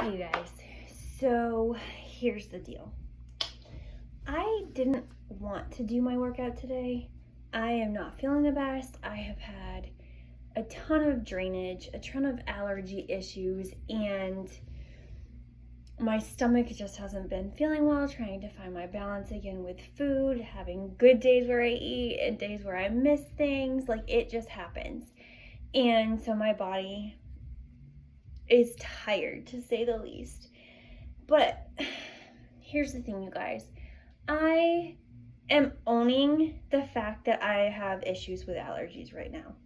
Hey guys, so here's the deal. I didn't want to do my workout today. I am not feeling the best. I have had a ton of drainage, a ton of allergy issues, and my stomach just hasn't been feeling well, trying to find my balance again with food, having good days where I eat and days where I miss things. Like, it just happens. And so my body is tired, to say the least. But here's the thing, you guys. I am owning the fact that I have issues with allergies right now.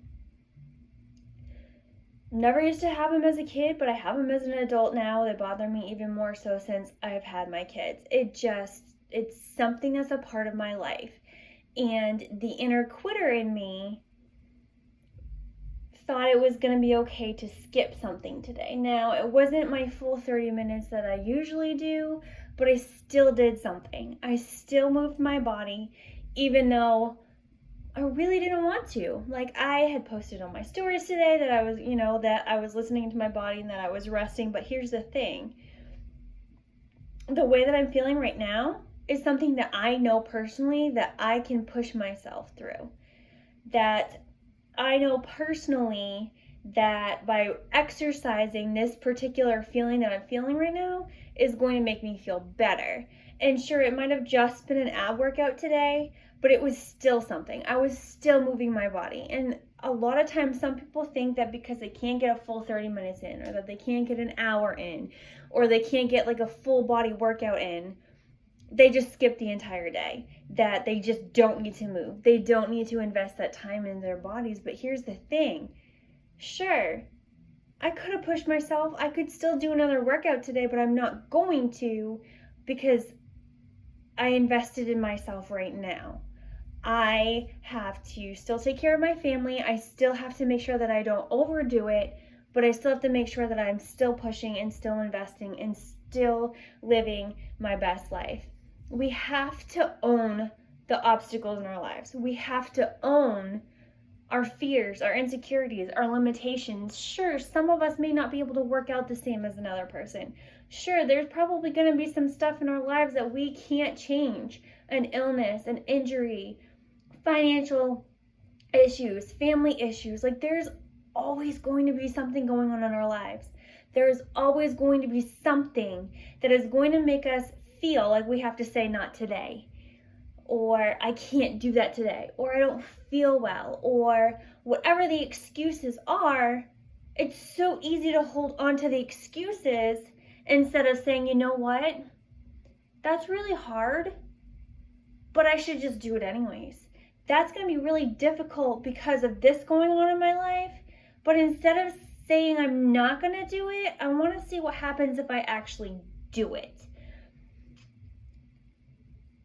Never used to have them as a kid, but I have them as an adult now. They bother me even more so since I've had my kids. It's something that's a part of my life. And the inner quitter in me thought it was going to be okay to skip something today. Now, it wasn't my full 30 minutes that I usually do, but I still did something. I still moved my body, even though I really didn't want to. Like, I had posted on my stories today that I was listening to my body and that I was resting. But here's the thing. The way that I'm feeling right now is something that I know personally that I can push myself through. That I know personally that by exercising, this particular feeling that I'm feeling right now is going to make me feel better. And sure, it might have just been an ab workout today, but it was still something. I was still moving my body. And a lot of times some people think that because they can't get a full 30 minutes in, or that they can't get an hour in, or they can't get like a full body workout in, they just skip the entire day, that they just don't need to move. They don't need to invest that time in their bodies. But here's the thing. Sure, I could have pushed myself. I could still do another workout today, but I'm not going to because I invested in myself right now. I have to still take care of my family. I still have to make sure that I don't overdo it, but I still have to make sure that I'm still pushing and still investing and still living my best life. We have to own the obstacles in our lives. We have to own our fears, our insecurities, our limitations. Sure, some of us may not be able to work out the same as another person. Sure, there's probably going to be some stuff in our lives that we can't change. An illness, an injury, financial issues, family issues. Like, there's always going to be something going on in our lives. There's always going to be something that is going to make us feel like we have to say not today, or I can't do that today, or I don't feel well, or whatever the excuses are. It's so easy to hold on to the excuses instead of saying, you know what, that's really hard, but I should just do it anyways. That's going to be really difficult because of this going on in my life, but instead of saying I'm not going to do it, I want to see what happens if I actually do it.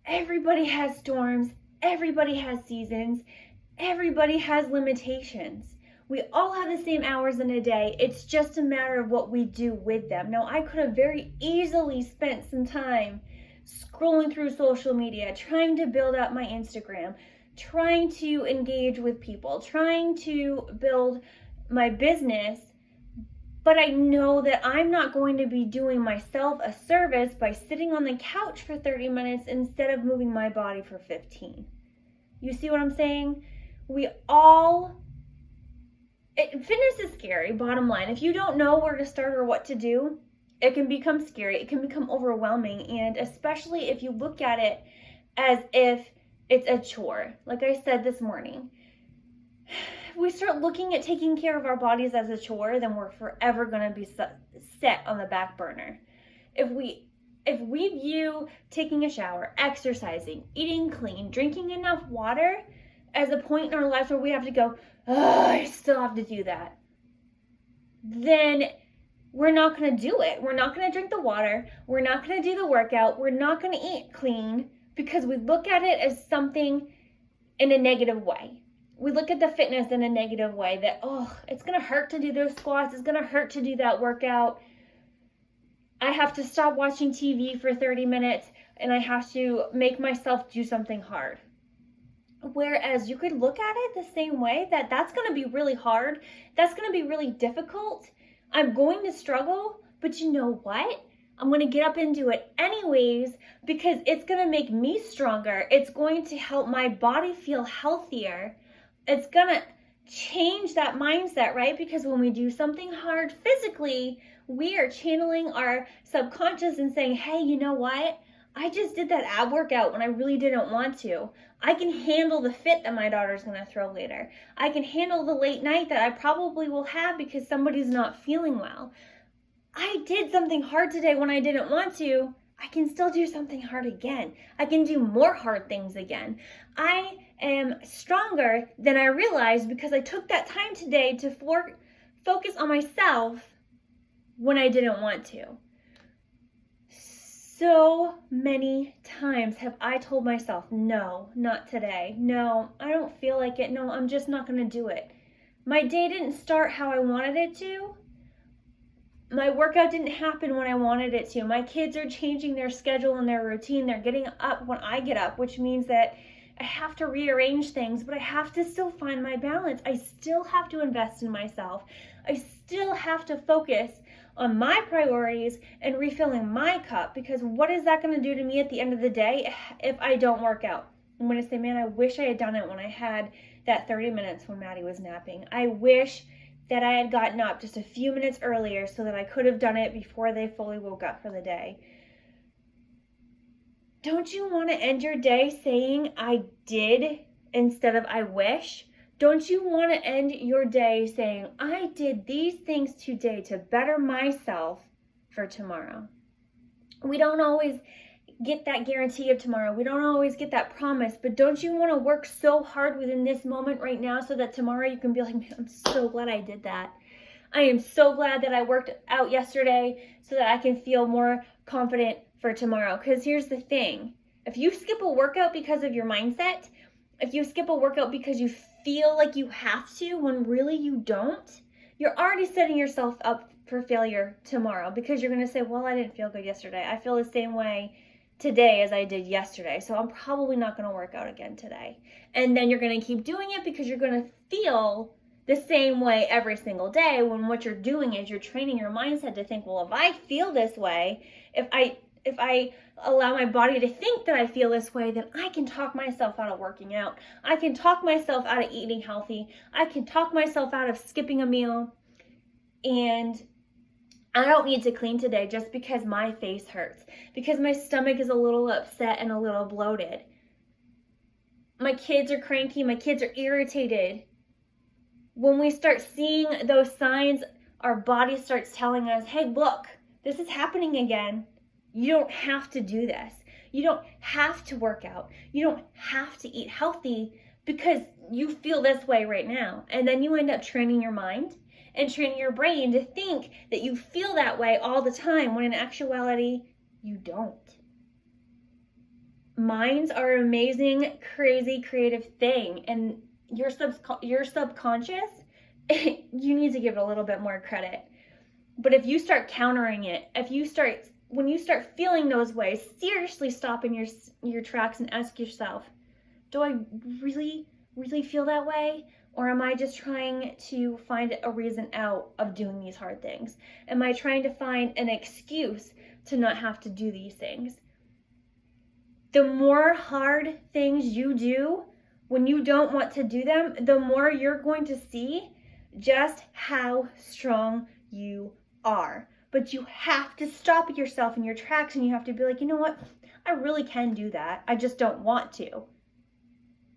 Everybody has storms, everybody has seasons, everybody has limitations. We all have the same hours in a day. It's just a matter of what we do with them. Now, I could have very easily spent some time scrolling through social media, trying to build up my Instagram, trying to engage with people, trying to build my business. But I know that I'm not going to be doing myself a service by sitting on the couch for 30 minutes instead of moving my body for 15. You see what I'm saying? Fitness is scary, bottom line. If you don't know where to start or what to do, it can become scary. It can become overwhelming. And especially if you look at it as if it's a chore. Like I said this morning, if we start looking at taking care of our bodies as a chore, then we're forever going to be set on the back burner. If we view taking a shower, exercising, eating clean, drinking enough water as a point in our lives where we have to go, oh, I still have to do that, then we're not going to do it. We're not going to drink the water. We're not going to do the workout. We're not going to eat clean because we look at it as something in a negative way. We look at the fitness in a negative way that, oh, it's going to hurt to do those squats. It's going to hurt to do that workout. I have to stop watching TV for 30 minutes and I have to make myself do something hard. Whereas you could look at it the same way, that's going to be really hard. That's going to be really difficult. I'm going to struggle, But you know what? I'm going to get up and do it anyways because it's going to make me stronger. It's going to help my body feel healthier. It's going to change that mindset, right? Because when we do something hard physically, we are channeling our subconscious and saying, hey, you know what? I just did that ab workout when I really didn't want to. I can handle the fit that my daughter's going to throw later. I can handle the late night that I probably will have because somebody's not feeling well. I did something hard today when I didn't want to. I can still do something hard again. I can do more hard things again. I am stronger than I realized because I took that time today to focus on myself when I didn't want to. So many times have I told myself, no, not today. No, I don't feel like it. No, I'm just not going to do it. My day didn't start how I wanted it to. My workout didn't happen when I wanted it to. My kids are changing their schedule and their routine. They're getting up when I get up, which means that I have to rearrange things, but I have to still find my balance. I still have to invest in myself. I still have to focus on my priorities and refilling my cup, because what is that going to do to me at the end of the day if I don't work out? I'm going to say, man, I wish I had done it when I had that 30 minutes when Maddie was napping. I wish that I had gotten up just a few minutes earlier so that I could have done it before they fully woke up for the day. Don't you want to end your day saying I did instead of I wish? Don't you want to end your day saying I did these things today to better myself for tomorrow? We don't always get that guarantee of tomorrow. We don't always get that promise, but don't you want to work so hard within this moment right now so that tomorrow you can be like, I'm so glad I did that. I am so glad that I worked out yesterday so that I can feel more confident for tomorrow. Because here's the thing. If you skip a workout because of your mindset, if you skip a workout because you feel like you have to when really you don't, you're already setting yourself up for failure tomorrow, because you're going to say, well, I didn't feel good yesterday. I feel the same way today as I did yesterday, so I'm probably not going to work out again today. And then you're going to keep doing it because you're going to feel the same way every single day, when what you're doing is you're training your mindset to think, well, if I feel this way, if I allow my body to think that I feel this way, then I can talk myself out of working out. I can talk myself out of eating healthy. I can talk myself out of skipping a meal. And I don't need to clean today just because my face hurts, because my stomach is a little upset and a little bloated. My kids are cranky. My kids are irritated. When we start seeing those signs, our body starts telling us, hey, look, this is happening again. You don't have to do this. You don't have to work out. You don't have to eat healthy because you feel this way right now. And then you end up training your mind and training your brain to think that you feel that way all the time, when in actuality, you don't. Minds are an amazing, crazy, creative thing. And your subconscious, you need to give it a little bit more credit. But if you start countering it, when you start feeling those ways, seriously stop in your tracks and ask yourself, do I really, really feel that way? Or am I just trying to find a reason out of doing these hard things? Am I trying to find an excuse to not have to do these things? The more hard things you do when you don't want to do them, the more you're going to see just how strong you are. But you have to stop yourself in your tracks, and you have to be like, you know what? I really can do that. I just don't want to.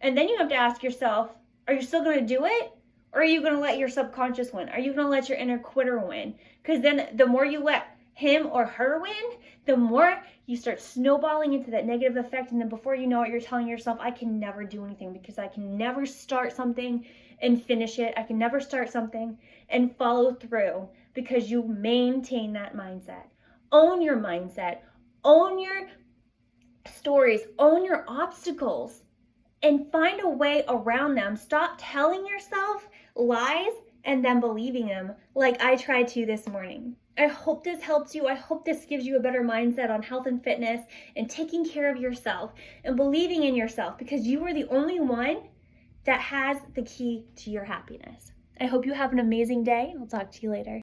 And then you have to ask yourself, are you still going to do it? Or are you going to let your subconscious win? Are you going to let your inner quitter win? Because then the more you let him or her win, the more you start snowballing into that negative effect. And then before you know it, you're telling yourself, I can never do anything because I can never start something and finish it. I can never start something and follow through, because you maintain that mindset. Own your mindset. Own your stories. Own your obstacles. And find a way around them. Stop telling yourself lies and then believing them, like I tried to this morning. I hope this helps you. I hope this gives you a better mindset on health and fitness and taking care of yourself and believing in yourself, because you are the only one that has the key to your happiness. I hope you have an amazing day. I'll talk to you later.